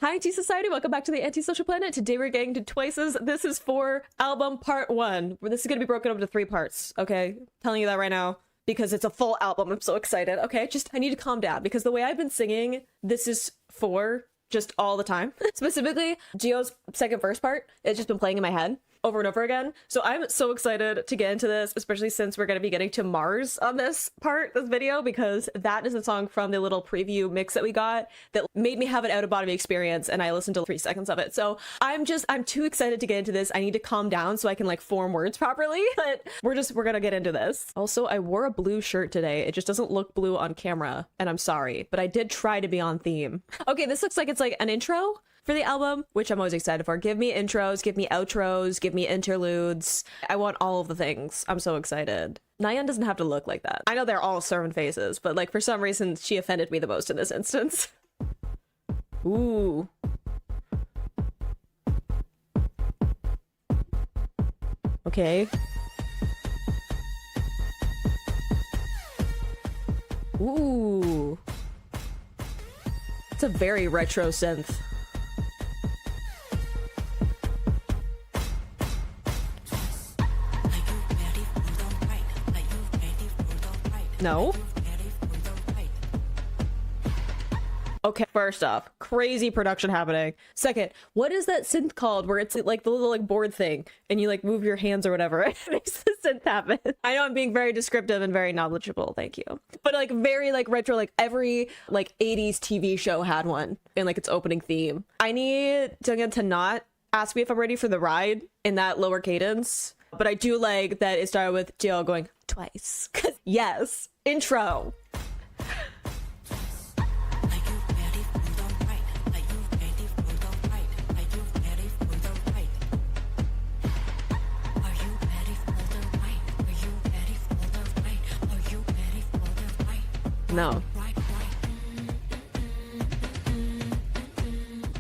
Hi, Tea Society. Welcome back to the Antisocial Planet. Today we're getting to Twice's This Is For album part 1. This is going to be broken up into 3 parts, okay? Telling you that right now because it's a full album. I'm so excited. Okay, I need to calm down because the way I've been singing This Is For just all the time, specifically Gio's second verse part, it's just been playing in my head over and over again. So I'm so excited to get into this, especially since we're going to be getting to Mars on this video, because that is a song from the little preview mix that we got that made me have an out-of-body experience, and I listened to 3 seconds of it. So I'm too excited to get into this. I need to calm down so I can like form words properly, but we're gonna get into this. Also, I wore a blue shirt today. It just doesn't look blue on camera, and I'm sorry, but I did try to be on theme. Okay, this looks like it's like an intro for the album, which I'm always excited for. Give me intros, give me outros, give me interludes. I want all of the things. I'm so excited. Nayeon doesn't have to look like that. I know they're all servant faces, but like for some reason she offended me the most in this instance. Ooh. Okay. Ooh. It's a very retro synth. No. Okay, first off, crazy production happening. Second, what is that synth called where it's like the little like board thing and you like move your hands or whatever and it makes the synth happen? I know I'm being very descriptive and very knowledgeable, thank you. But like very like retro, like every like 80s TV show had one in like its opening theme. I need Junghyun to not ask me if I'm ready for the ride in that lower cadence. But I do like that it started with Gio going twice. Cause yes, intro. No.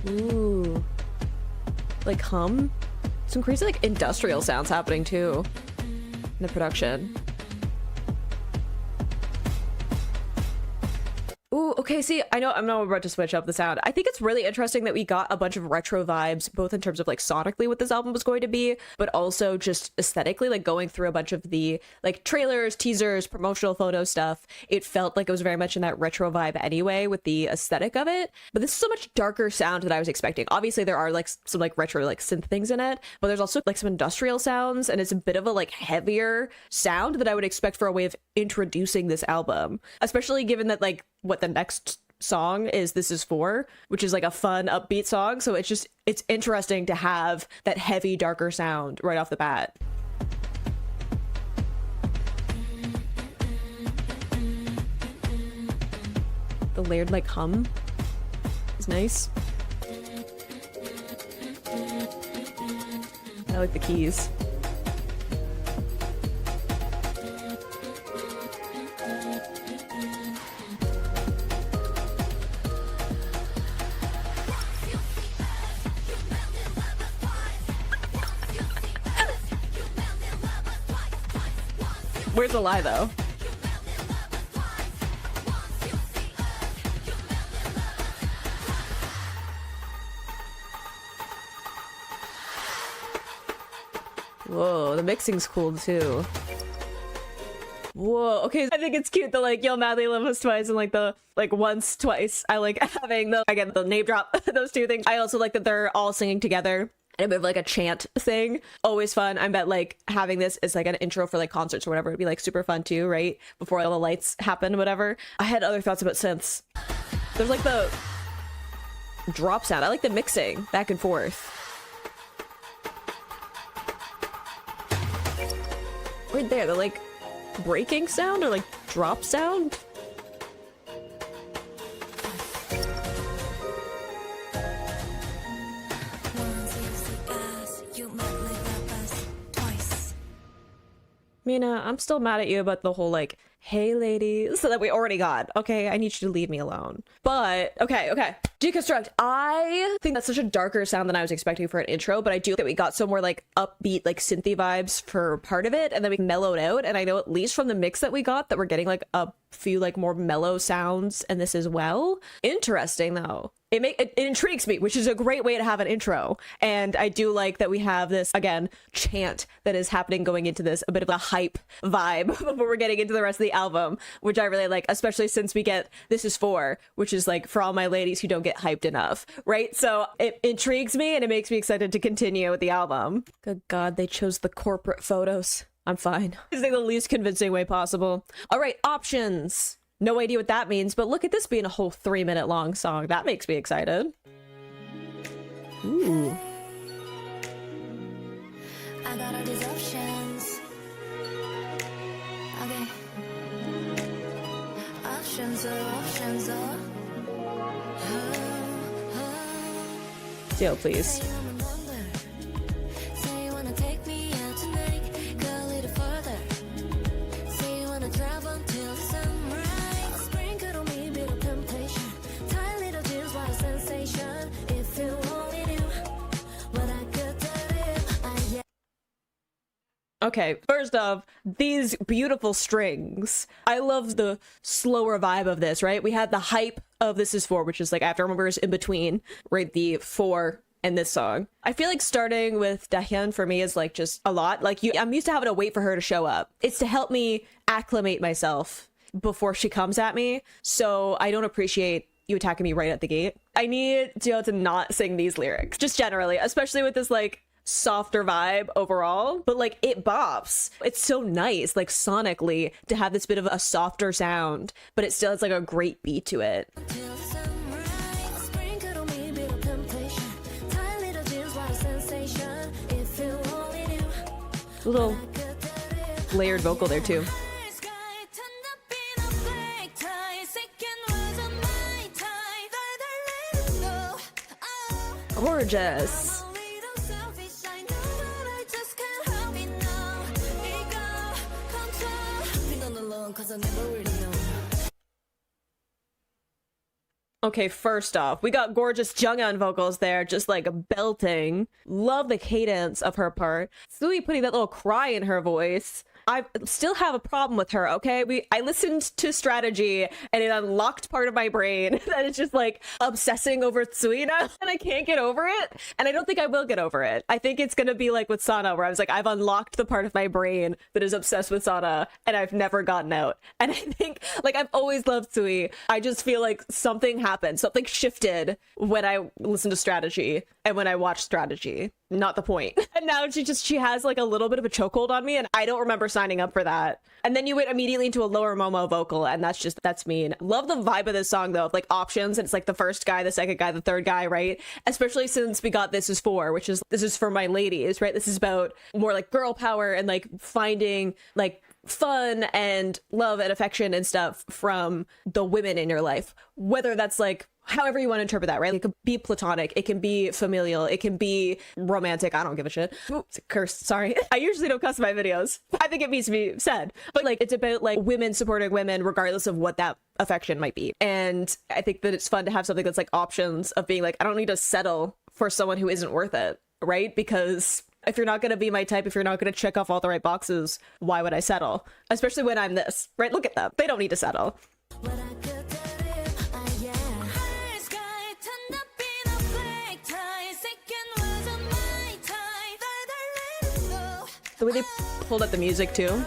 Ooh. Like hum? Some crazy like industrial sounds happening too in the production. Ooh, okay, see, I know I'm not about to switch up the sound. I think it's really interesting that we got a bunch of retro vibes, both in terms of like sonically what this album was going to be, but also just aesthetically, like going through a bunch of the like trailers, teasers, promotional photo stuff. It felt like it was very much in that retro vibe anyway with the aesthetic of it. But this is so much darker sound than I was expecting. Obviously there are like some like retro like synth things in it, but there's also like some industrial sounds, and it's a bit of a like heavier sound that I would expect for a way of introducing this album, especially given that like what the next song is This Is For, which is like a fun upbeat song. So it's interesting to have that heavy darker sound right off the bat. The layered like hum is nice. I like the keys. Where's the lie though? Whoa, the mixing's cool too. Whoa, okay, I think it's cute that like You'll Madly Love Us Twice and like the like once, twice. I like having the, again, the name drop, those two things. I also like that they're all singing together. And a bit of like a chant thing. Always fun. I bet like having this as like an intro for like concerts or whatever would be like super fun too, right? Before all the lights happen, whatever. I had other thoughts about synths. There's like the drop sound. I like the mixing back and forth. Right there, the like breaking sound or like drop sound. Mina, I'm still mad at you about the whole like, hey ladies, that we already got. Okay, I need you to leave me alone. But okay. Deconstruct. I think that's such a darker sound than I was expecting for an intro, but I do think that we got some more like upbeat, like synthy vibes for part of it, and then we mellowed out. And I know at least from the mix that we got that we're getting like a few like more mellow sounds in this as well. Interesting though. it intrigues me, which is a great way to have an intro. And I do like that we have this, again, chant that is happening going into this, a bit of a hype vibe before we're getting into the rest of the album, which I really like, especially since we get This Is For, which is like for all my ladies who don't get hyped enough, right? So it intrigues me and it makes me excited to continue with the album. Good God, they chose the corporate photos. I'm fine. It's like the least convincing way possible. All right, options. No idea what that means, but look at this being a whole 3-minute long song. That makes me excited. Ooh. I got all these options. Okay. Options. Deal, please. Okay, first off, these beautiful strings. I love the slower vibe of this, right? We had the hype of This Is For, which is like, I have to remember is in between, right? The 4 and this song. I feel like starting with Dahyun for me is like just a lot. Like I'm used to having to wait for her to show up. It's to help me acclimate myself before she comes at me. So I don't appreciate you attacking me right at the gate. I need Joe to not sing these lyrics, just generally, especially with this like softer vibe overall, but like it bops. It's so nice, like sonically, to have this bit of a softer sound, but it still has like a great beat to it. A little layered vocal there too. Gorgeous. Okay, first off, we got gorgeous Jungyeon vocals there, just like belting. Love the cadence of her part. Sui putting that little cry in her voice. I still have a problem with her, okay? I listened to Strategy and it unlocked part of my brain that is just like obsessing over Tsui now, and I can't get over it. And I don't think I will get over it. I think it's gonna be like with Sana, where I was like, I've unlocked the part of my brain that is obsessed with Sana and I've never gotten out. And I think, like, I've always loved Tsui. I just feel like something happened, something shifted when I listened to Strategy and when I watched Strategy. Not the point. And now she has like a little bit of a chokehold on me, and I don't remember signing up for that. And then you went immediately into a lower Momo vocal, and that's mean. Love the vibe of this song though, of like options, and it's like the first guy, the second guy, the third guy, right? Especially since we got This Is For, which is this is for my ladies, right? This is about more like girl power and like finding like fun and love and affection and stuff from the women in your life, whether that's like however you want to interpret that, right? It could be platonic, it can be familial, it can be romantic. I don't give a shit. Oops, curse, sorry. I usually don't cuss in my videos. I think it needs to be said, but like it's about like women supporting women regardless of what that affection might be. And I think that it's fun to have something that's like options of being like, I don't need to settle for someone who isn't worth it, right? Because if you're not going to be my type, if you're not going to check off all the right boxes, why would I settle? Especially when I'm this, right? Look at them. They don't need to settle. The way they pulled up the music too.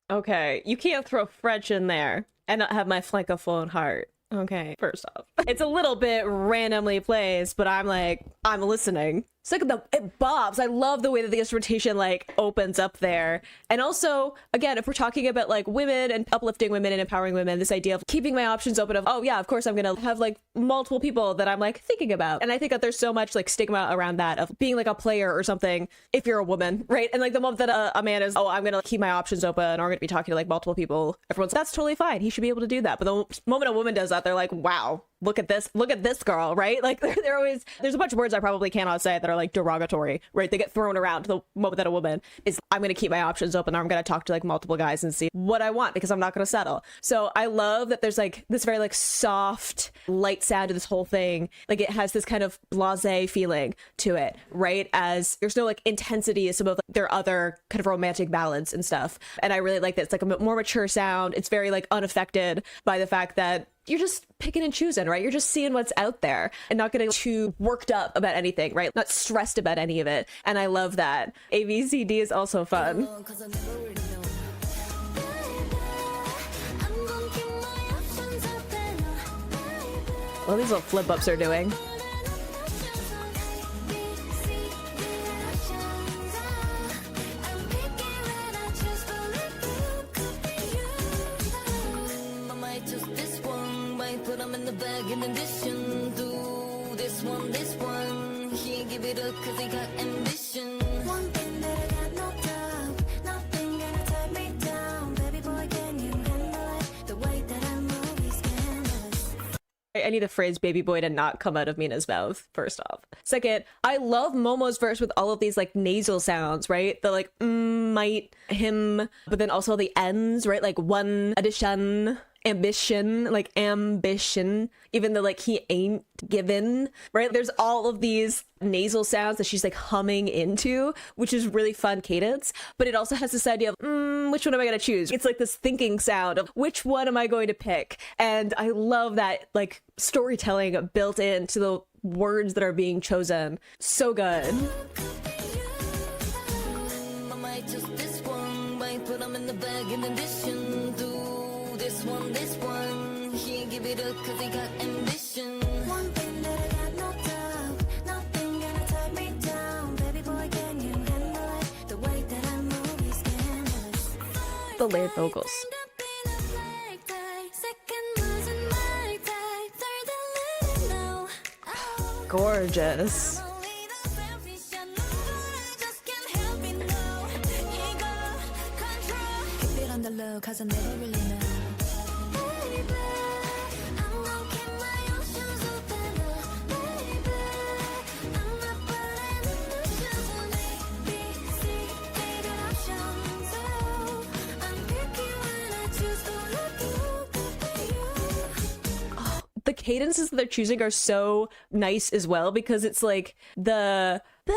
Okay, you can't throw French in there and not have my francophone heart. Okay, first off, it's a little bit randomly placed, but I'm like, I'm listening. It's like it bobs. I love the way that the instrumentation like opens up there. And also, again, if we're talking about like women and uplifting women and empowering women, this idea of keeping my options open of, oh yeah, of course I'm gonna have like multiple people that I'm like thinking about. And I think that there's so much like stigma around that of being like a player or something if you're a woman, right? And like the moment that a man is, oh, I'm gonna keep my options open, or I'm gonna be talking to like multiple people, everyone's like, that's totally fine. He should be able to do that. But the moment a woman does that, they're like, wow, look at this girl, right? Like they're always, there's a bunch of words I probably cannot say that are like derogatory, right? They get thrown around the moment that a woman is, I'm going to keep my options open, or I'm going to talk to like multiple guys and see what I want, because I'm not going to settle. So I love that there's like this very like soft, light sound to this whole thing. Like it has this kind of blasé feeling to it, right? As there's no like intensity as some of like, their other kind of romantic ballads and stuff. And I really like that it's like a more mature sound. It's very like unaffected by the fact that you're just picking and choosing, right? You're just seeing what's out there and not getting too worked up about anything, right? Not stressed about any of it. And I love that. ABCD is also fun. Well, these little flip ups are doing. In addition to this one, he ain't give it up cause he got ambition. One thing that I got no doubt, nothing gonna tie me down. Baby boy, can you handle it? The way that I move is scandalous. I need the phrase baby boy to not come out of Mina's mouth, first off. Second, I love Momo's verse with all of these like nasal sounds, right? The like might, him, but then also the ends, right? Like one addition, ambition, like ambition, even though like he ain't given, right? There's all of these nasal sounds that she's like humming into, which is really fun cadence. But it also has this idea of which one am I gonna choose? It's like this thinking sound of which one am I going to pick? And I love that like storytelling built into the words that are being chosen. So good. I might just this one, might put him in the bag in addition to this one, he ain't give it up cause he got ambition. One thing that I got no doubt, nothing gonna tie me down. Baby boy, can you handle it? The way that I move is scandalous. The layered vocals. Gorgeous. Keep it on the low cause I never really know. The cadences that they're choosing are so nice as well, because it's like the baby,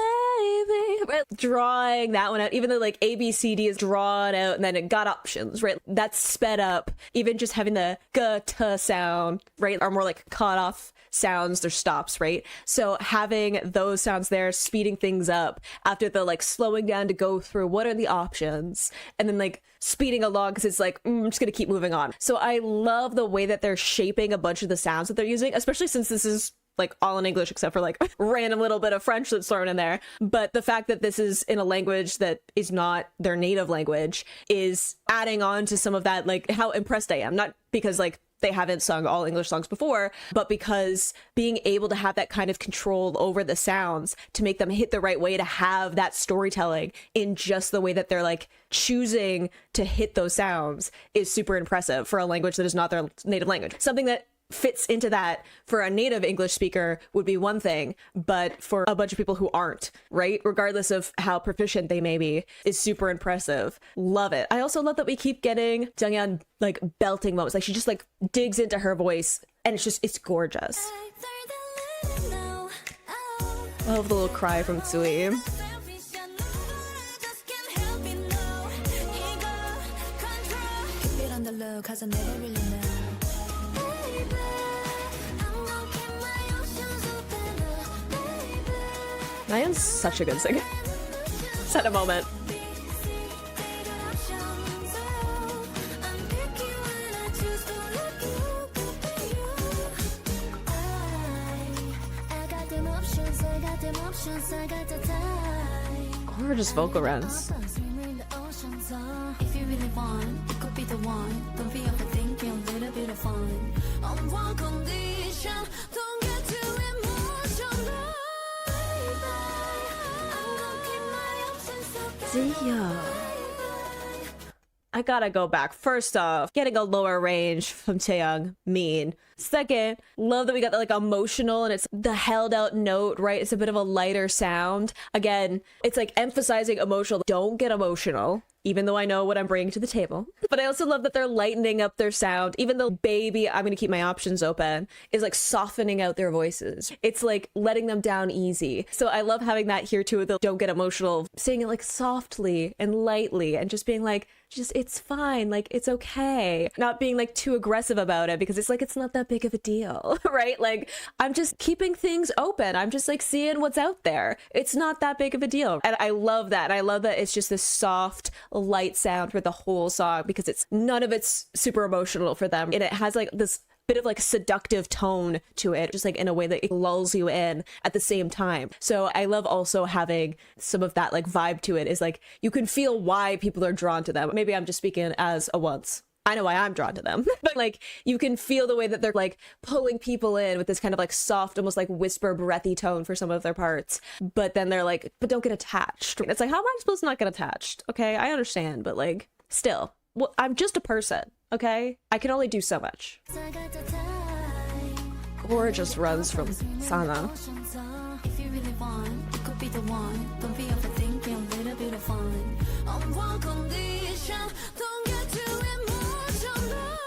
right? Drawing that one out, even though like ABCD is drawn out and then it got options, right? That's sped up. Even just having the g-t sound, right, are more like cut off sounds, they're stops, right? So having those sounds there, speeding things up after the like slowing down to go through what are the options, and then like speeding along because it's like I'm just gonna keep moving on. So I love the way that they're shaping a bunch of the sounds that they're using, especially since this is like all in English except for like random little bit of French that's thrown in there. But the fact that this is in a language that is not their native language is adding on to some of that, like how impressed I am. Not because like they haven't sung all English songs before, but because being able to have that kind of control over the sounds to make them hit the right way, to have that storytelling in just the way that they're like choosing to hit those sounds is super impressive for a language that is not their native language. Something that fits into that for a native English speaker would be one thing, but for a bunch of people who aren't, right, regardless of how proficient they may be, is super impressive. Love it. I also love that we keep getting Junghyun like belting moments, like she just like digs into her voice and it's gorgeous. Love the little cry from Tsui. Nayeon's such a good singer. Set a moment. Gorgeous vocal runs. If you really want, it could be the one. Don't be overthinking, a little bit of fun. On one condition, don't get too emotional. I gotta go back. First off, getting a lower range from Taeyoung, mean. Second, love that we got the like emotional and it's the held out note, right? It's a bit of a lighter sound. Again, it's like emphasizing emotional. Don't get emotional, even though I know what I'm bringing to the table. But I also love that they're lightening up their sound, even though Baby, I'm going to keep my options open, is like softening out their voices. It's like letting them down easy. So I love having that here too, the don't get emotional, saying it like softly and lightly and just being like, just it's fine, like it's okay, not being like too aggressive about it because it's like it's not that big of a deal. Right? Like I'm just keeping things open, I'm just like seeing what's out there, it's not that big of a deal. And I love that. I love that it's just this soft light sound for the whole song because it's none of it's super emotional for them, and it has like this bit of like seductive tone to it, just like in a way that it lulls you in at the same time. So I love also having some of that like vibe to it, is like you can feel why people are drawn to them. Maybe I'm just speaking as a once. I know why I'm drawn to them, but like you can feel the way that they're like pulling people in with this kind of like soft, almost like whisper breathy tone for some of their parts. But then they're like, but don't get attached. It's like, how am I supposed to not get attached? Okay, I understand, but like still, well, I'm just a person. Okay, I can only do so much. Or it just runs from Sana. If you really want, it could be the one. Don't be overthinking, a little bit of fun. On one condition, don't get too emotional.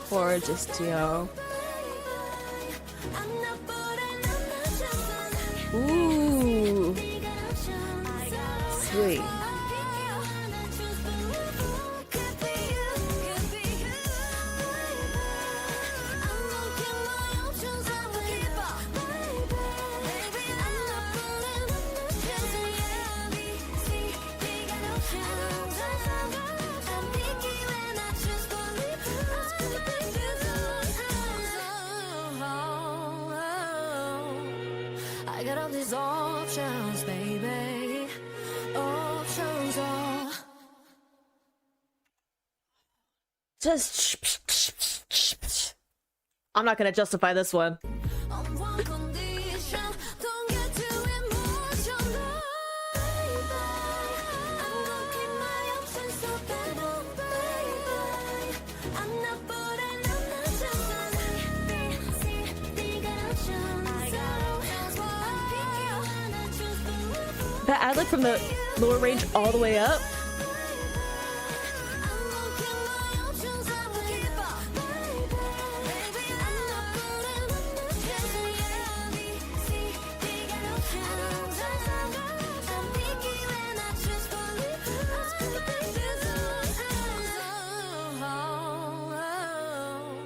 Gorgeous, Tio. Ooh. Sweet. I got all these options, baby. Options are Just I'm not gonna justify this one. on one condition. Don't get too emotional, baby. I'm gonna keep my options open, baby. I'm not putting on the chance. I got That ad like from the lower range all the way up.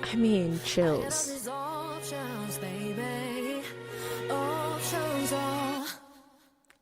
I mean, chills.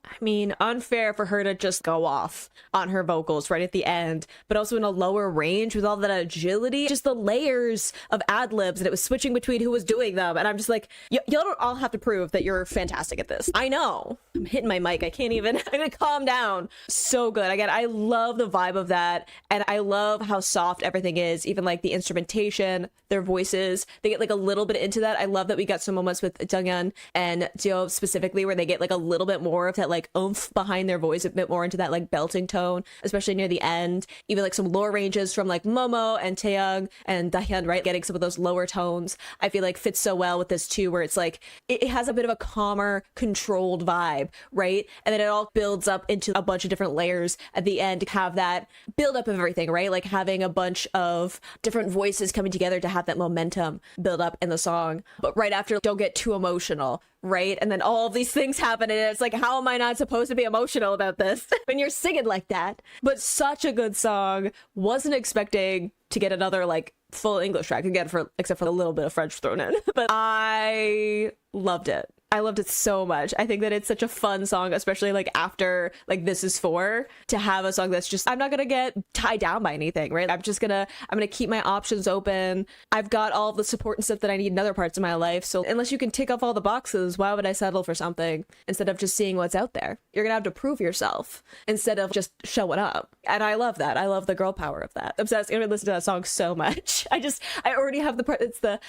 I mean, unfair for her to just go off on her vocals right at the end, but also in a lower range with all that agility, just the layers of ad-libs, and it was switching between who was doing them. And I'm just like, y'all don't all have to prove that you're fantastic at this. I know. I'm hitting my mic. I can't even, I'm gonna calm down. So good. Again, I love the vibe of that. And I love how soft everything is, even like the instrumentation, their voices, they get like a little bit into that. I love that we got some moments with Junghyun and Jeo specifically where they get like a little bit more of that like oomph behind their voice, a bit more into that like belting tone, especially near the end. Even like some lower ranges from like Momo and Taeyang and Dahyun, right? Getting some of those lower tones, I feel like fits so well with this too, where it's like it has a bit of a calmer, controlled vibe, right? And then it all builds up into a bunch of different layers at the end to have that build up of everything, right? Like having a bunch of different voices coming together to have that momentum build up in the song. But right after, don't get too emotional, right? And then all of these things happen and it's like, how am I not supposed to be emotional about this when you're singing like that? But such a good song. Wasn't expecting to get another like full English track again, for except for a little bit of French thrown in. But I loved it. I loved it so much. I think that it's such a fun song, especially like after like This Is For, to have a song that's just, I'm not gonna get tied down by anything, right? I'm gonna keep my options open. I've got all of the support and stuff that I need in other parts of my life. So unless you can tick off all the boxes, why would I settle for something instead of just seeing what's out there? You're gonna have to prove yourself instead of just showing up. And I love that. I love the girl power of that. I'm obsessed. I'm gonna listen to that song so much. I already have the part. It's the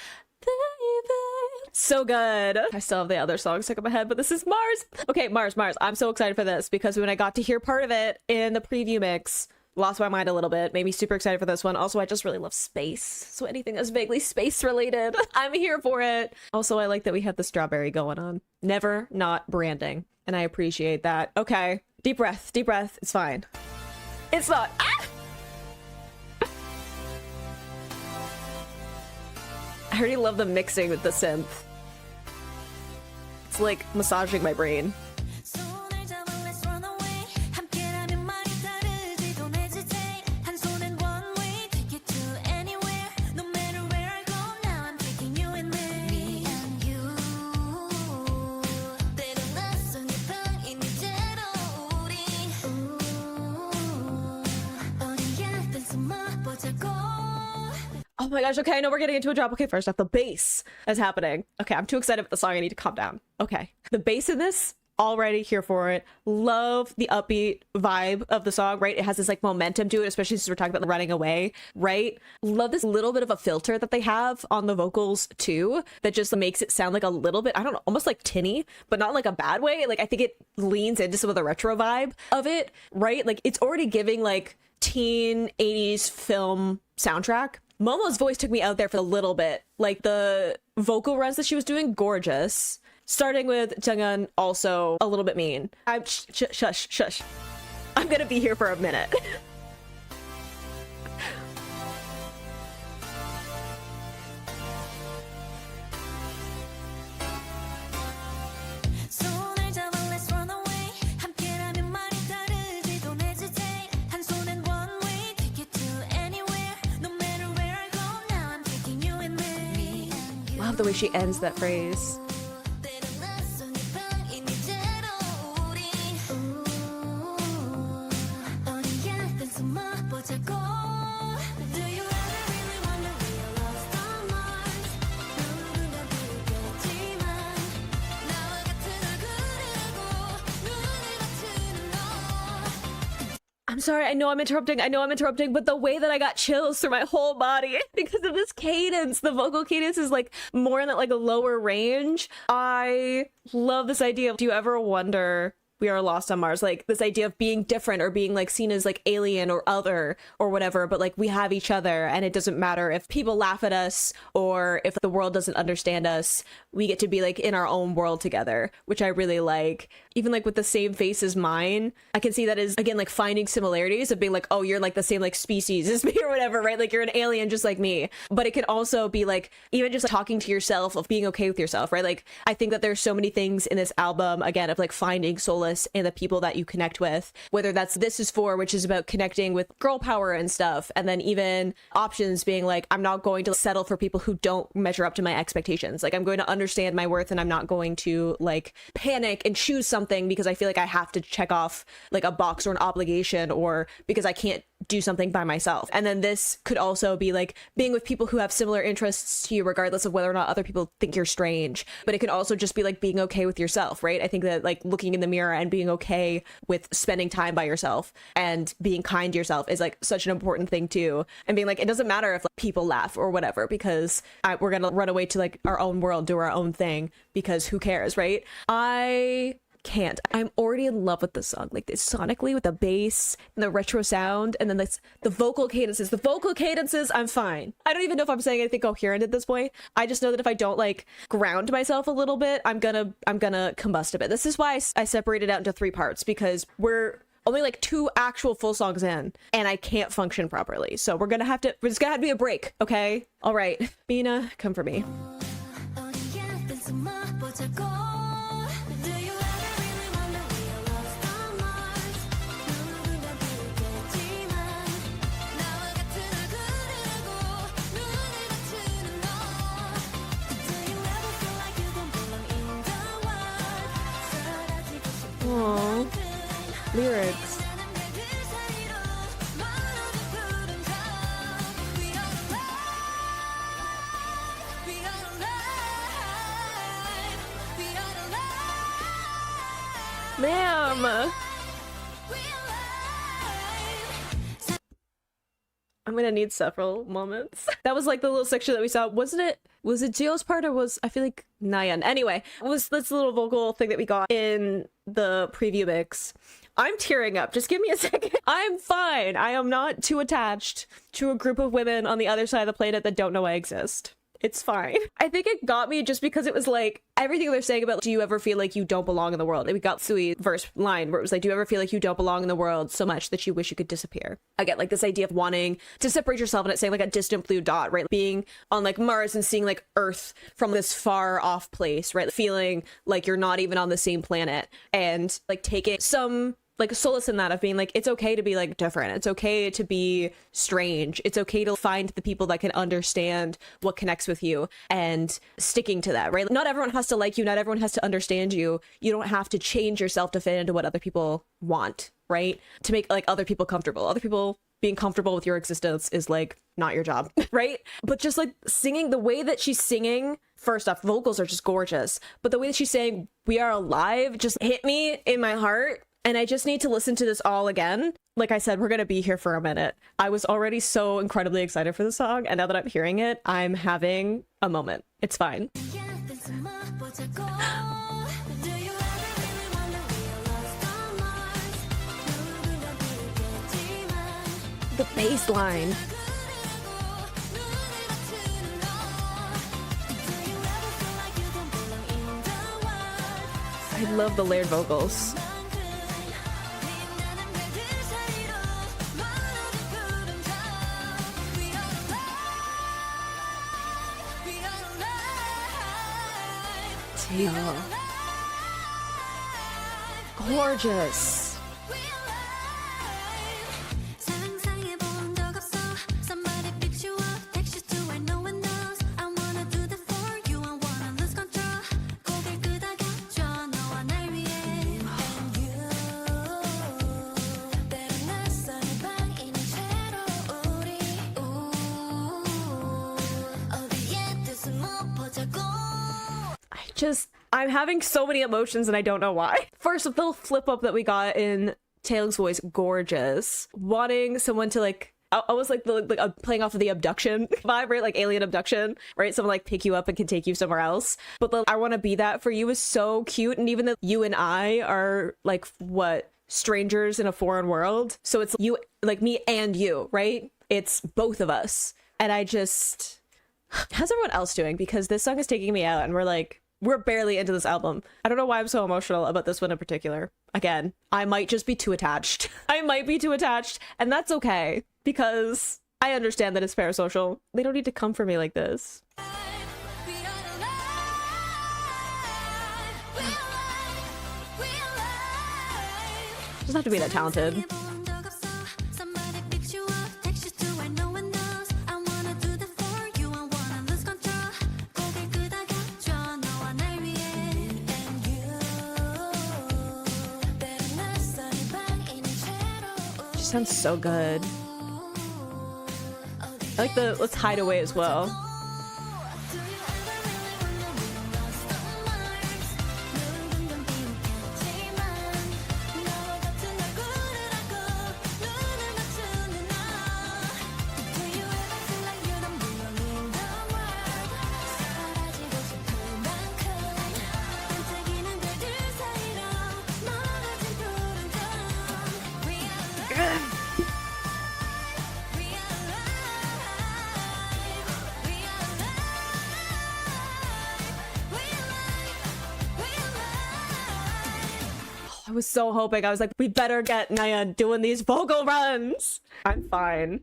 so good. I still have the other songs stuck in my head, but this is Mars. Okay, Mars. I'm so excited for this because when I got to hear part of it in the preview mix, lost my mind a little bit. Made me super excited for this one. Also, I just really love space. So anything that's vaguely space related, I'm here for it. Also, I like that we have the strawberry going on. Never not branding. And I appreciate that. Okay. Deep breath. Deep breath. It's fine. It's not. Ah! I already love the mixing with the synth. It's like massaging my brain. 손을 잡아 let's run away 함께라면 말이 다르지 don't hesitate 한 손엔 one way take you to anywhere no matter where I go now I'm taking you in there me and you 때론 낯선 이 방인 이대로 우리 어디야 댄스 맛보자고 Oh my gosh, okay, I know we're getting into a drop. Okay, first off, the bass is happening. Okay, I'm too excited for the song. I need to calm down. Okay, the bass in this, already here for it. Love the upbeat vibe of the song, right? It has this like momentum to it, especially since we're talking about running away, right? Love this little bit of a filter that they have on the vocals too, that just makes it sound like a little bit, I don't know, almost like tinny, but not like a bad way. Like I think it leans into some of the retro vibe of it, right? Like it's already giving like teen 80s film soundtrack. Momo's voice took me out there for a little bit. Like the vocal runs that she was doing, gorgeous. Starting with Jungyeon, also a little bit mean. I'm shush. I'm gonna be here for a minute. 손을 잡아 let's run away 함께라면 말이 다르지 don't hesitate 한 손엔 one way take you to anywhere no matter where I go now I'm taking you in there me and you Love the way she ends that phrase. 때론 낯선 이 방인 이대로 우리 어디야 댄스 맛보자고 Do you ever really wonder we are lost on Mars 누군가 부르겠지만 나와 같은 얼굴이라고 눈을 맞추는 너 I'm sorry, I know I'm interrupting, but the way that I got chills through my whole body because of this cadence, the vocal cadence is like more in that like a lower range. I love this idea. Do you ever wonder we are lost on Mars? Like this idea of being different or being like seen as like alien or other or whatever, but like we have each other and it doesn't matter if people laugh at us or if the world doesn't understand us. We get to be like in our own world together, which I really like. Even like with the same face as mine, I can see that as again like finding similarities of being like, oh, you're like the same like species as me or whatever, right? Like you're an alien just like me. But it can also be like even just like, talking to yourself, of being okay with yourself, right? Like I think that there's so many things in this album again of like finding solace in the people that you connect with, whether that's This Is For, which is about connecting with girl power and stuff, and then even Options being like, I'm not going to settle for people who don't measure up to my expectations. Like I'm going to understand my worth and I'm not going to like panic and choose something because I feel like I have to check off like a box or an obligation or because I can't do something by myself. And then this could also be like being with people who have similar interests to you regardless of whether or not other people think you're strange. But it could also just be like being okay with yourself, right? I think that like looking in the mirror and being okay with spending time by yourself and being kind to yourself is like such an important thing too. And being like, it doesn't matter if like, people laugh or whatever because we're gonna run away to like our own world, do our own thing because who cares, right? I'm already in love with the song, like this sonically with the bass and the retro sound, and then the vocal cadences. The vocal cadences, I'm fine. I don't even know if I'm saying anything coherent at this point. I just know that if I don't like ground myself a little bit, I'm gonna combust a bit. This is why I separated out into 3 parts because we're only like 2 actual full songs in and I can't function properly. So we're just gonna have to be a break, okay? All right, Mina, come for me. 어디야 댄스 맛보자고 Do you ever really wonder we are lost on Mars 누군가 부르겠지만 나와 같은 얼굴이라고 눈을 맞추는 너 Do you ever feel like you don't belong in the world 사라지고 싶은 Aww. 만큼 Lyrics. 사람들 그 사이로 멀어져 푸른 강 We are alive We are alive We are alive Ma'am! We are alive I'm gonna need several moments. That was like the little section that we saw. Was it Jio's part or I feel like Nayeon. Anyway, it was this little vocal thing that we got in the preview mix I'm tearing up. Just give me a second. I'm fine. I am not too attached to a group of women on the other side of the planet that don't know I exist. It's fine. I think it got me just because it was like everything they're saying about, do you ever feel like you don't belong in the world? And we got Sui verse line where it was like, do you ever feel like you don't belong in the world so much that you wish you could disappear? I get like this idea of wanting to separate yourself, and it's saying like a distant blue dot, right? Being on like Mars and seeing like Earth from this far off place, right? Feeling like you're not even on the same planet, and like taking some like solace in that of being like, it's okay to be like different. It's okay to be strange. It's okay to find the people that can understand what connects with you and sticking to that, right? Not everyone has to like you. Not everyone has to understand you. You don't have to change yourself to fit into what other people want, right? To make like other people comfortable. Other people being comfortable with your existence is like not your job, right? But just like singing, the way that she's singing, first off, vocals are just gorgeous. But the way that she's saying, "We are alive," just hit me in my heart. And I just need to listen to this all again. Like I said, we're going to be here for a minute. I was already so incredibly excited for the song, and now that I'm hearing it, I'm having a moment. It's fine. The bass line. I love the layered vocals. Yeah. Gorgeous. I'm having so many emotions and I don't know why. First, the little flip up that we got in Taylor's voice, gorgeous. Wanting someone to like, I was like, playing off of the abduction vibe, right? Like alien abduction, right? Someone like pick you up and can take you somewhere else. But the I want to be that for you is so cute. And even though you and I are like, what, strangers in a foreign world. So it's you, like me and you, right? It's both of us. And I just, how's everyone else doing? Because this song is taking me out and we're barely into this album. I don't know why I'm so emotional about this one in particular. Again, I might just be too attached. I might be too attached, and that's okay, because I understand that it's parasocial. They don't need to come for me like this. Doesn't have to be that talented. Sounds so good. I like the Let's Hide Away as well. I was so hoping. I was like, we better get Naya doing these vocal runs. I'm fine.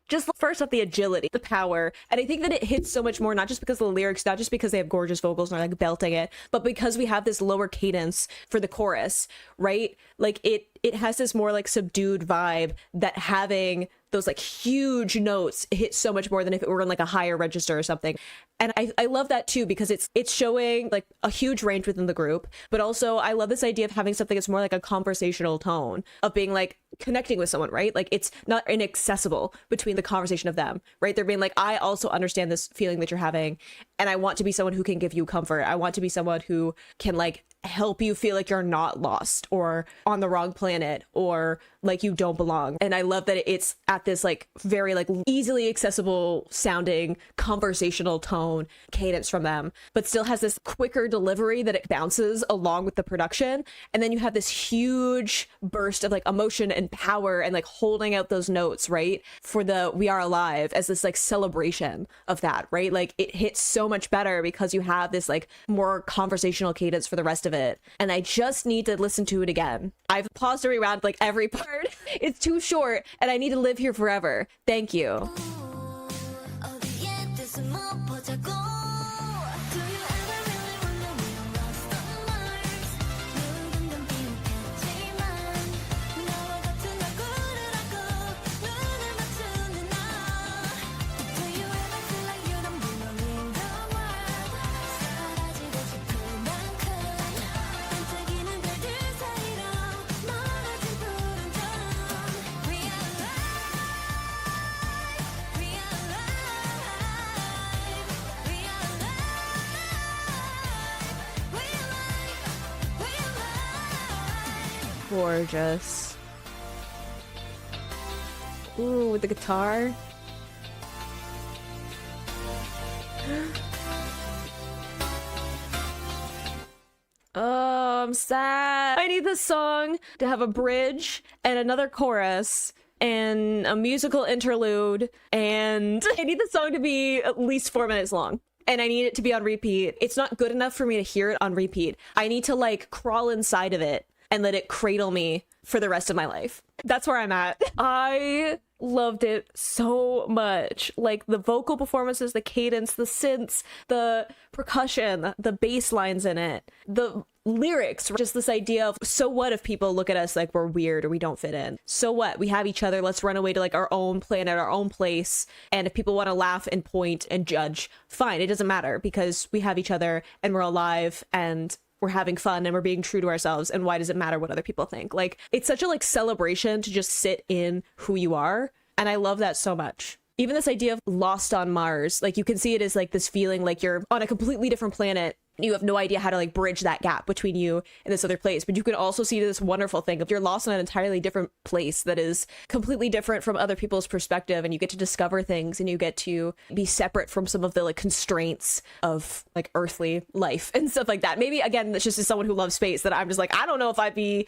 Just first up, the agility, the power. And I think that it hits so much more, not just because of the lyrics, not just because they have gorgeous vocals and are like belting it, but because we have this lower cadence for the chorus, right? Like it has this more like subdued vibe that having those like huge notes hit so much more than if it were in like a higher register or something. And I love that too, because it's showing like a huge range within the group, but also I love this idea of having something that's more like a conversational tone of being like connecting with someone, right? Like it's not inaccessible between the conversation of them, right? They're being like, I also understand this feeling that you're having, And I want to be someone who can give you comfort. I want to be someone who can like help you feel like you're not lost or on the wrong planet or like you don't belong. And I love that it's at this like very like easily accessible sounding conversational tone cadence from them, but still has this quicker delivery that it bounces along with the production. And then you have this huge burst of like emotion and power and like holding out those notes, right? For the We Are Alive as this like celebration of that, right? Like it hits so much better because you have this like more conversational cadence for the rest of it. And I just need to listen to it again. I've paused to rewound like every part. It's too short and I need to live here forever. Thank you. 어디에 뜻은 못 보자고. Do you ever really wanna be lost on Mars? 누군가 비웃겠지만 너와 같은 얼굴을 하고 눈을 맞추는 나. Do you ever feel like you don't belong in the world? 사라지고 싶을 만큼 반짝이는 별들 사이로 멀어진 푸른 점. We are alive. We are alive. We are alive. We alive. We alive. Gorgeous. Ooh, with the guitar. Oh, I'm sad. I need this song to have a bridge and another chorus and a musical interlude, and I need the song to be at least 4 minutes long. And I need it to be on repeat. It's not good enough for me to hear it on repeat. I need to like crawl inside of it and let it cradle me for the rest of my life. That's where I'm at. I loved it so much. Like the vocal performances, the cadence, the synths, the percussion, the bass lines in it, the lyrics, just this idea of so what if people look at us like we're weird or we don't fit in? So what? We have each other. Let's run away to like our own planet, our own place. And if people want to laugh and point and judge, fine. It doesn't matter because we have each other and we're alive and we're having fun and we're being true to ourselves. And why does it matter what other people think? Like it's such a like celebration to just sit in who you are. And I love that so much. Even this idea of lost on Mars, like you can see it as like this feeling like you're on a completely different planet. You have no idea how to like bridge that gap between you and this other place. But you can also see this wonderful thing of you're lost in an entirely different place that is completely different from other people's perspective. And you get to discover things and you get to be separate from some of the like constraints of like earthly life and stuff like that. Maybe again, that's just as someone who loves space that I'm just like, I don't know if I'd be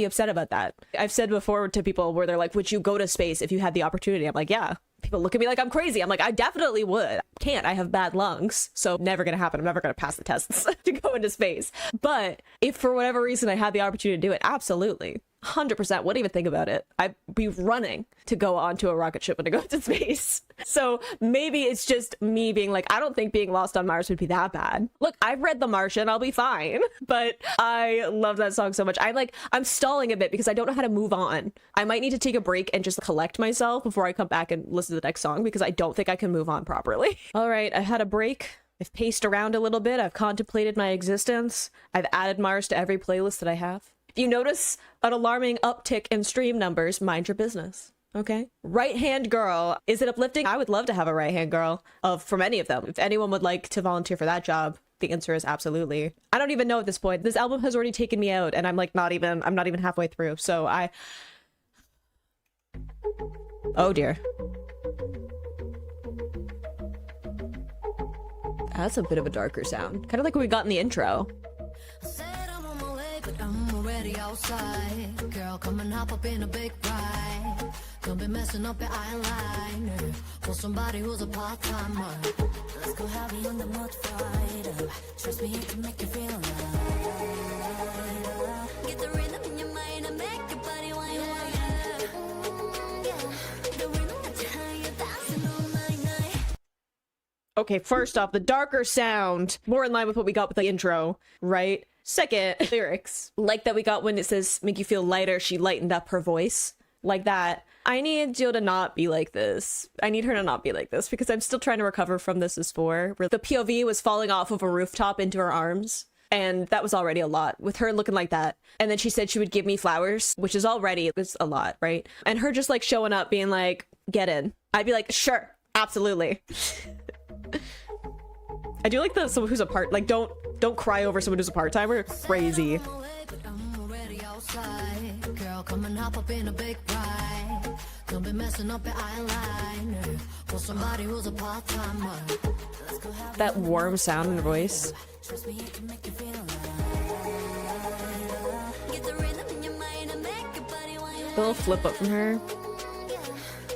upset about that. I've said before to people where they're like, would you go to space if you had the opportunity? I'm like, yeah. People look at me like I'm crazy. I'm like, I definitely would. Can't. I have bad lungs. So never going to happen. I'm never going to pass the tests to go into space. But if for whatever reason I had the opportunity to do it, absolutely. 100% wouldn't even think about it. I'd be running to go onto a rocket ship and to go to space. So maybe it's just me being like, I don't think being lost on Mars would be that bad. Look, I've read The Martian. I'll be fine. But I love that song so much. I'm stalling a bit because I don't know how to move on. I might need to take a break and just collect myself before I come back and listen to the next song because I don't think I can move on properly. All right, I had a break. I've paced around a little bit. I've contemplated my existence. I've added Mars to every playlist that I have. If you notice an alarming uptick in stream numbers, mind your business. Okay. Right hand girl. Is it uplifting? I would love to have a right hand girl from any of them. If anyone would like to volunteer for that job, the answer is absolutely. I don't even know at this point. This album has already taken me out and I'm not even halfway through. So oh dear. That's a bit of a darker sound. Kind of like what we got in the intro. Said I'm on my way, but I'm already outside. Girl, come and hop up in a big ride. Don't be messing up your eyeliner. For somebody who's a part-timer. Let's go heavy on the mud fighter. Trust me, it can make you feel alive. Get the rhythm in your mind and make your body wine. Yeah. The rhythm that's how you're dancing all night. Okay, first off, the darker sound, more in line with what we got with the intro, right? Second, lyrics. Like that we got when it says, make you feel lighter, she lightened up her voice. Like that. I need Jill to not be like this. I need her to not be like this because I'm still trying to recover from This Is For, where the POV was falling off of a rooftop into her arms. And that was already a lot with her looking like that. And then she said she would give me flowers, which is already was a lot, right? And her just like showing up being like, get in. I'd be like, sure, absolutely. I do like the someone who's a part, like don't cry over someone who's a part-timer. Crazy. Girl, come and hop up in a big ride. Don't be messing up your eyeliner for somebody who's a part-timer. That warm sound in her voice. Trust me, it can make you feel alive. Get the rhythm in your mind and make your body while you The little flip up from her.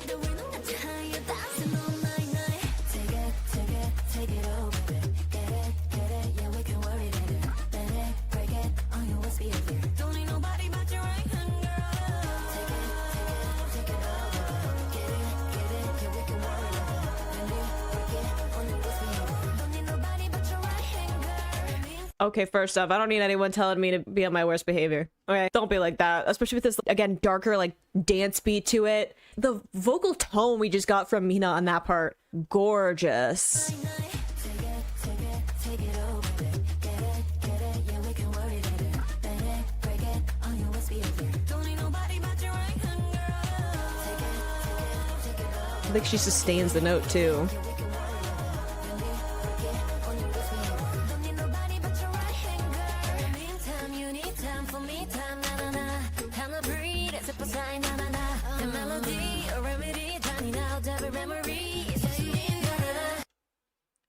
the rhythm that's how you're dancing all night. Take it over, baby. Get it, yeah, we can worry later. Bend it, break it, on your waist behavior. Don't need nobody but your right hand, girl. Take it over, get it, yeah, we can worry later. Bend it, break it, on your waist behavior. Don't need nobody but your right hand, girl. Okay, first off, I don't need anyone telling me to be on my worst behavior. Okay, don't be like that. Especially with this, again, darker, like, dance beat to it. The vocal tone we just got from Mina on that part. Gorgeous. Take it over, baby. Get it, yeah, we can worry later. Bend it, break it, on your waist behavior. Don't need nobody but your right hand, girl. Take it over. I think she sustains the note, too. Don't need nobody but your right hand, girl. Meantime, you need time for me time, na na na. Time to breathe, it's a sign, na na na. The melody, a remedy, tiny now, every memory. It's what you mean, na na na.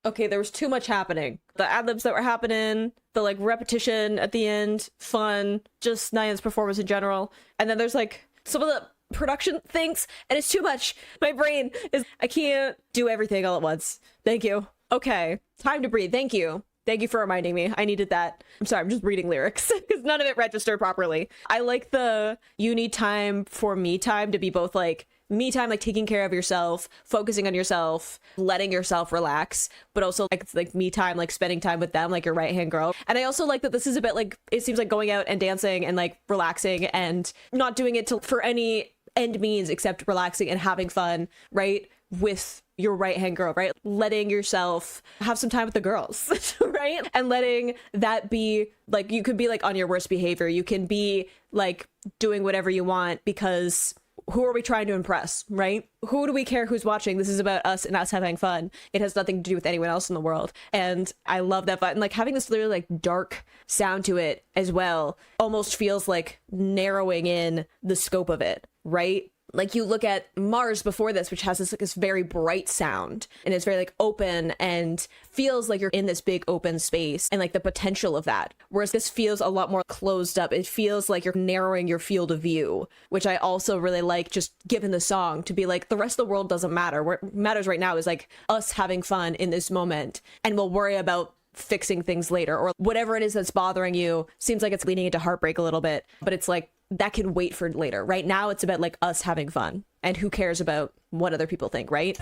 Okay, there was too much happening. The ad-libs that were happening, the like repetition at the end, fun, just Nyan's performance in general. And then there's like some of the production things, and it's too much. My brain is, I can't do everything all at once. Thank you. Okay, time to breathe. Thank you. Thank you for reminding me. I needed that. I'm sorry, I'm just reading lyrics because none of it registered properly. I like the you need time for me time to be both like me time, like taking care of yourself, focusing on yourself, letting yourself relax, but also like it's like me time, like spending time with them, like your right hand girl. And I also like that this is a bit like, it seems like going out and dancing and like relaxing and not doing it for any end means except relaxing and having fun, right? With your right hand girl, right? Letting yourself have some time with the girls, right? And letting that be like, you could be like on your worst behavior. You can be like doing whatever you want because who are we trying to impress, right? Who do we care who's watching? This is about us and us having fun. It has nothing to do with anyone else in the world. And I love that fun. And like having this really like dark sound to it as well almost feels like narrowing in the scope of it, right? Like you look at Mars before this, which has this like this very bright sound and it's very like open and feels like you're in this big open space and like the potential of that. Whereas this feels a lot more closed up. It feels like you're narrowing your field of view, which I also really like just given the song to be like the rest of the world doesn't matter. What matters right now is like us having fun in this moment and we'll worry about fixing things later or whatever it is that's bothering you. Seems like it's leaning into heartbreak a little bit, but it's like that can wait for later. Right now it's about like us having fun and who cares about what other people think, right?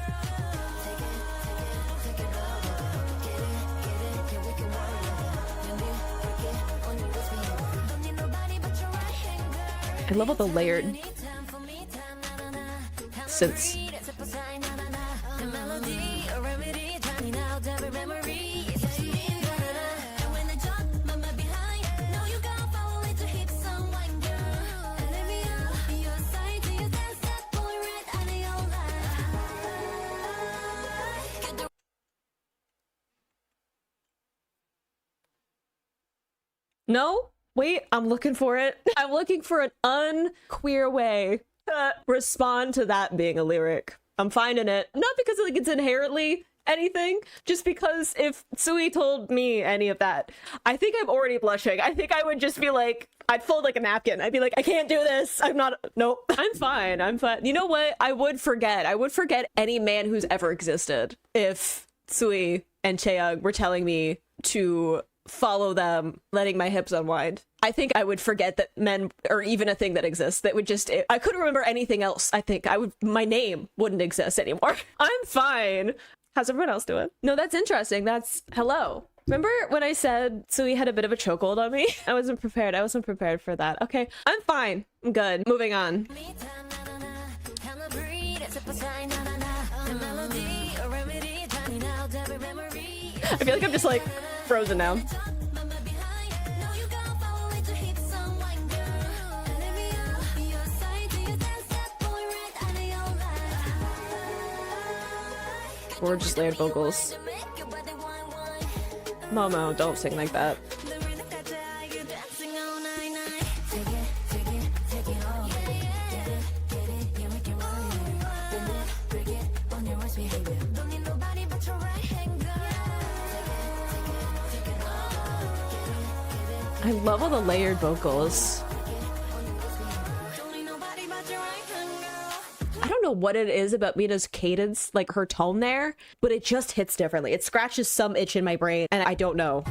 I love all the layered synths. No? Wait, I'm looking for it. I'm looking for an unqueer way to respond to that being a lyric. I'm finding it. Not because like it's inherently anything, just because if Sui told me any of that, I think I'm already blushing. I think I would just be like, I'd fold like a napkin. I'd be like, I can't do this. I'm not, nope. I'm fine. I'm fine. You know what? I would forget any man who's ever existed if Sui and Chaeyoung were telling me to follow them, letting my hips unwind. I think I would forget that men are even a thing that exists. That would just, I couldn't remember anything else. I think my name wouldn't exist anymore. I'm fine. How's everyone else doing? No, that's interesting. That's hello. Remember when I said Sui had a bit of a chokehold on me? I wasn't prepared. I wasn't prepared for that. Okay, I'm fine. I'm good. Moving on. I feel like I'm just like frozen now. Gorgeous layered vocals. Momo, don't sing like that. I love all the layered vocals. I don't know what it is about Mina's cadence, like her tone there, but it just hits differently. It scratches some itch in my brain, and I don't know.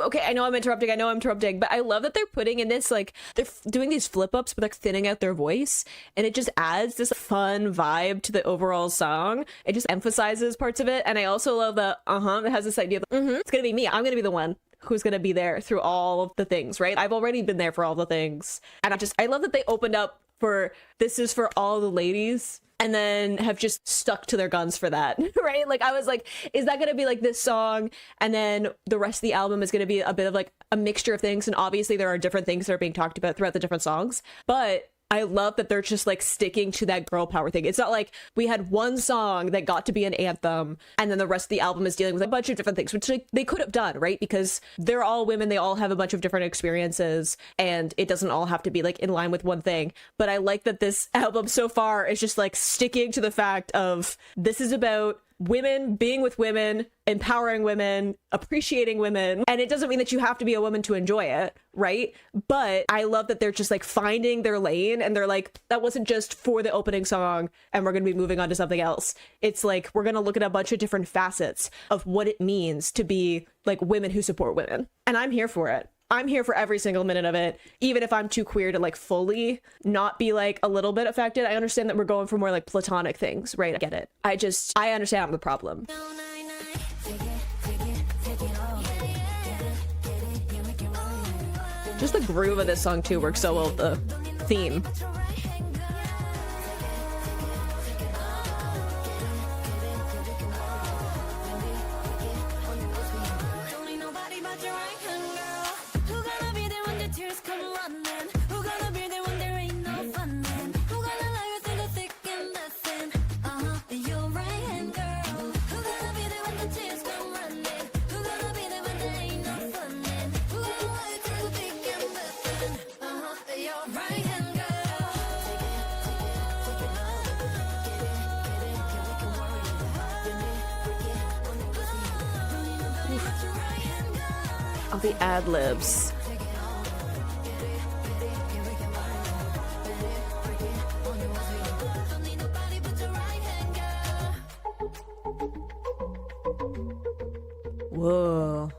Okay, I know I'm interrupting, but I love that they're putting in this, like, they're doing these flip ups, but they're thinning out their voice, and it just adds this fun vibe to the overall song. It just emphasizes parts of it, and I also love the it has this idea of, it's gonna be me, I'm gonna be the one who's gonna be there through all of the things, right? I've already been there for all the things, and I love that they opened up for, this is for all the ladies, and then have just stuck to their guns for that, right? Like, I was like, is that gonna be like this song, and then the rest of the album is gonna be a bit of like a mixture of things, and obviously there are different things that are being talked about throughout the different songs, but I love that they're just like sticking to that girl power thing. It's not like we had one song that got to be an anthem and then the rest of the album is dealing with a bunch of different things, which like, they could have done, right? Because they're all women, they all have a bunch of different experiences, and it doesn't all have to be like in line with one thing. But I like that this album so far is just like sticking to the fact of, this is about women being with women, empowering women, appreciating women. And it doesn't mean that you have to be a woman to enjoy it, right? But I love that they're just like finding their lane, and they're like, that wasn't just for the opening song and we're going to be moving on to something else. It's like, we're going to look at a bunch of different facets of what it means to be like women who support women. And I'm here for it. I'm here for every single minute of it, even if I'm too queer to like fully not be like a little bit affected. I understand that we're going for more like platonic things, right? I get it. I understand I'm the problem. Just the groove of this song too works so well with the theme. All the ad-libs. Whoa.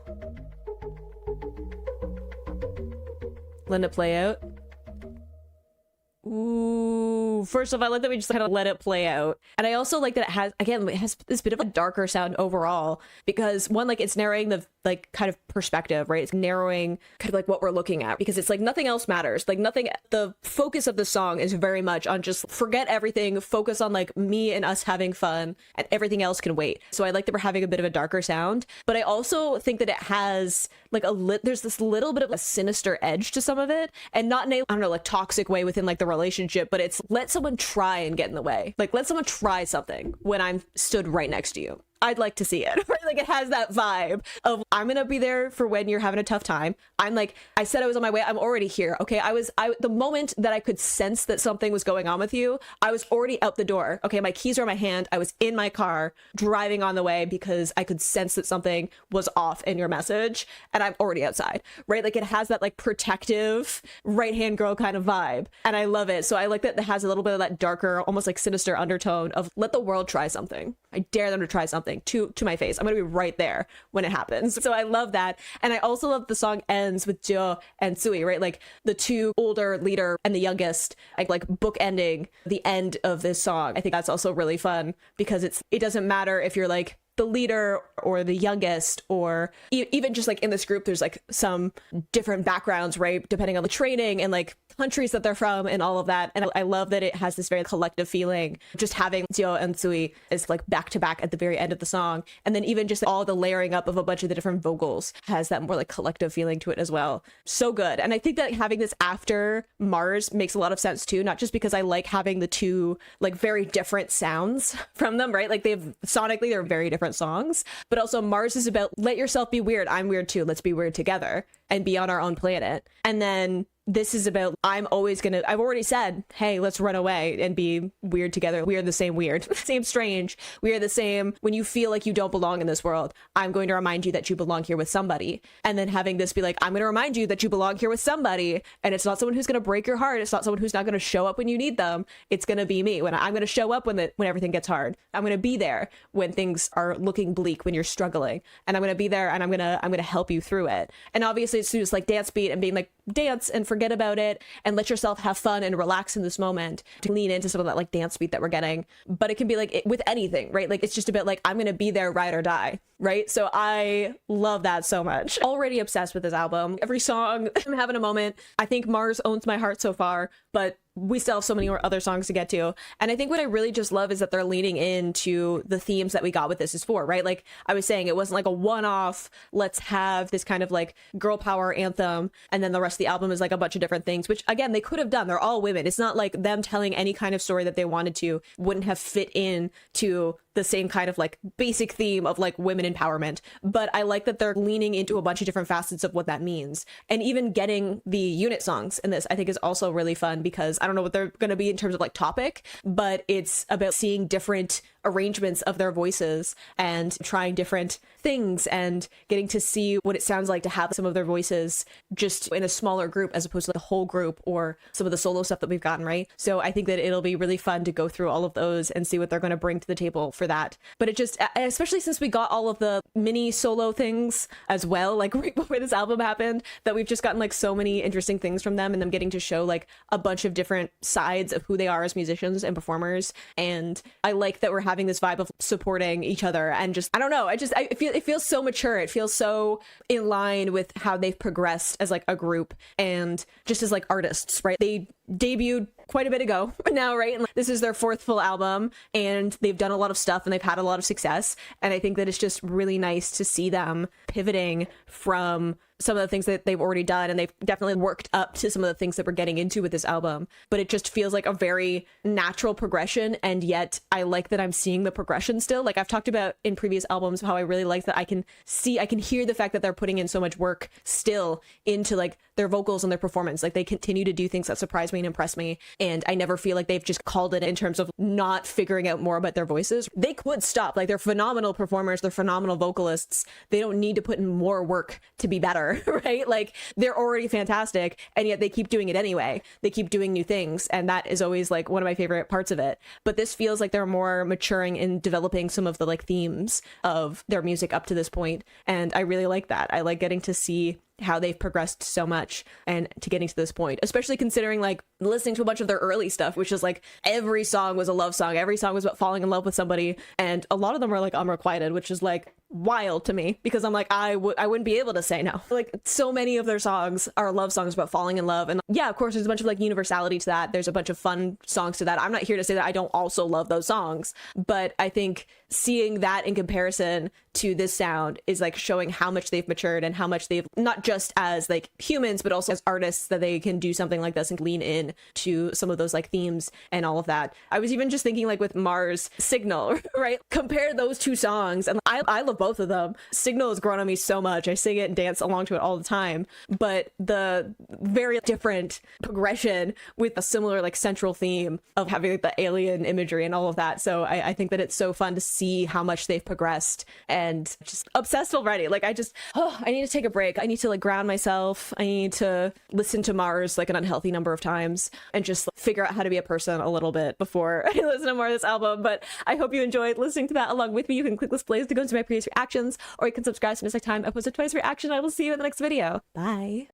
Letting it play out. Ooh, first off, I like that we just kind of let it play out. And I also like that it has this bit of a darker sound overall, because one, like, it's narrowing the like kind of perspective, right? It's narrowing kind of like what we're looking at, because it's like nothing else matters. Like the focus of the song is very much on just forget everything, focus on like me and us having fun, and everything else can wait. So I like that we're having a bit of a darker sound, but I also think that it has like there's this little bit of a sinister edge to some of it, and not in a, I don't know, like toxic way within like the relationship, but it's let someone try and get in the way. Like, let someone try something when I'm stood right next to you. I'd like to see it. Like, it has that vibe of, I'm gonna be there for when you're having a tough time. I'm like, I said I was on my way, I'm already here. Okay, the moment that I could sense that something was going on with you, I was already out the door. Okay, my keys are in my hand, I was in my car driving on the way because I could sense that something was off in your message, and I'm already outside, right? Like, it has that like protective right-hand girl kind of vibe, and I love it. So I like that it has a little bit of that darker, almost like sinister undertone of, let the world try something. I dare them to try something to my face. I'm gonna be right there when it happens. So I love that. And I also love the song ends with Jo and Sui, right? Like the two older leader and the youngest, like bookending the end of this song. I think that's also really fun, because it doesn't matter if you're like the leader or the youngest, or even just like in this group, there's like some different backgrounds, right? Depending on the training and like countries that they're from and all of that. And I love that it has this very collective feeling, just having Zio and Sui is like back to back at the very end of the song. And then even just all the layering up of a bunch of the different vocals has that more like collective feeling to it as well. So good. And I think that having this after Mars makes a lot of sense too, not just because I like having the two like very different sounds from them, right? Like sonically, they're very different songs, but also Mars is about let yourself be weird. I'm weird too. Let's be weird together and be on our own planet. And then this is about I've already said, hey, let's run away and be weird together. We are the same weird, same strange. We are the same. When you feel like you don't belong in this world, I'm going to remind you that you belong here with somebody. And then having this be like, I'm going to remind you that you belong here with somebody. And it's not someone who's going to break your heart. It's not someone who's not going to show up when you need them. It's going to be me. When I'm going to show up when everything gets hard. I'm going to be there when things are looking bleak, when you're struggling. And I'm going to be there and I'm going to help you through it. And obviously it's just like dance beat and being like, dance and forget about it and let yourself have fun and relax in this moment, to lean into some of that like dance beat that we're getting. But it can be like with anything, right? Like it's just about like I'm gonna be there, ride or die, right? So I love that so much. Already obsessed with this album. Every song I'm having a moment. I think Mars owns my heart so far, but we still have so many more other songs to get to. And I think what I really just love is that they're leaning into the themes that we got with This Is For, right? Like I was saying, it wasn't like a one-off, let's have this kind of like girl power anthem, and then the rest of the album is like a bunch of different things, which again, they could have done. They're all women. It's not like them telling any kind of story that they wanted to wouldn't have fit in to the same kind of like basic theme of like women empowerment. But I like that they're leaning into a bunch of different facets of what that means. And even getting the unit songs in this, I think is also really fun, because I don't know what they're going to be in terms of like topic, but it's about seeing different arrangements of their voices and trying different things and getting to see what it sounds like to have some of their voices just in a smaller group as opposed to the whole group or some of the solo stuff that we've gotten, right? So I think that it'll be really fun to go through all of those and see what they're going to bring to the table for that. But it just, especially since we got all of the mini solo things as well, like right before this album happened, that we've just gotten like so many interesting things from them and them getting to show like a bunch of different sides of who they are as musicians and performers. And I like that we're having this vibe of supporting each other and just, I don't know, it feels so mature. It feels so in line with how they've progressed as like a group and just as like artists, right? They debuted quite a bit ago now, right? And this is their fourth full album and they've done a lot of stuff and they've had a lot of success. And I think that it's just really nice to see them pivoting from some of the things that they've already done, and they've definitely worked up to some of the things that we're getting into with this album. But it just feels like a very natural progression, and yet I like that I'm seeing the progression still. Like I've talked about in previous albums how I really like that I can hear the fact that they're putting in so much work still into like their vocals and their performance. Like they continue to do things that surprise me and impress me, and I never feel like they've just called it in terms of not figuring out more about their voices. They could stop. Like they're phenomenal performers, they're phenomenal vocalists. They don't need to put in more work to be better. Right? Like they're already fantastic, and yet they keep doing it anyway. They keep doing new things, and that is always like one of my favorite parts of it. But this feels like they're more maturing in developing some of the like themes of their music up to this point, and I really like that. I like getting to see how they've progressed so much and to getting to this point, especially considering like listening to a bunch of their early stuff, which is like every song was a love song, every song was about falling in love with somebody, and a lot of them were like unrequited, which is like wild to me, because I'm like I wouldn't be able to say no. Like so many of their songs are love songs about falling in love, and yeah, of course there's a bunch of like universality to that. There's a bunch of fun songs to that. I'm not here to say that I don't also love those songs, but I think seeing that in comparison to this sound is like showing how much they've matured and how much they've, not just as like humans but also as artists, that they can do something like this and lean in to some of those like themes and all of that. I was even just thinking like with Mars, Signal, right? Compare those two songs, and I love both of them. Signal has grown on me so much. I sing it and dance along to it all the time, but the very different progression with a similar like central theme of having like the alien imagery and all of that. So I think that it's so fun to see how much they've progressed, and just obsessed already. Like I need to take a break. I need to like ground myself. I need to listen to Mars like an unhealthy number of times and just like, figure out how to be a person a little bit before I listen to more of this album. But I hope you enjoyed listening to that along with me. You can click this plays to go into my previous reactions, or you can subscribe so next time I post a twice reaction. I will see you in the next video. Bye.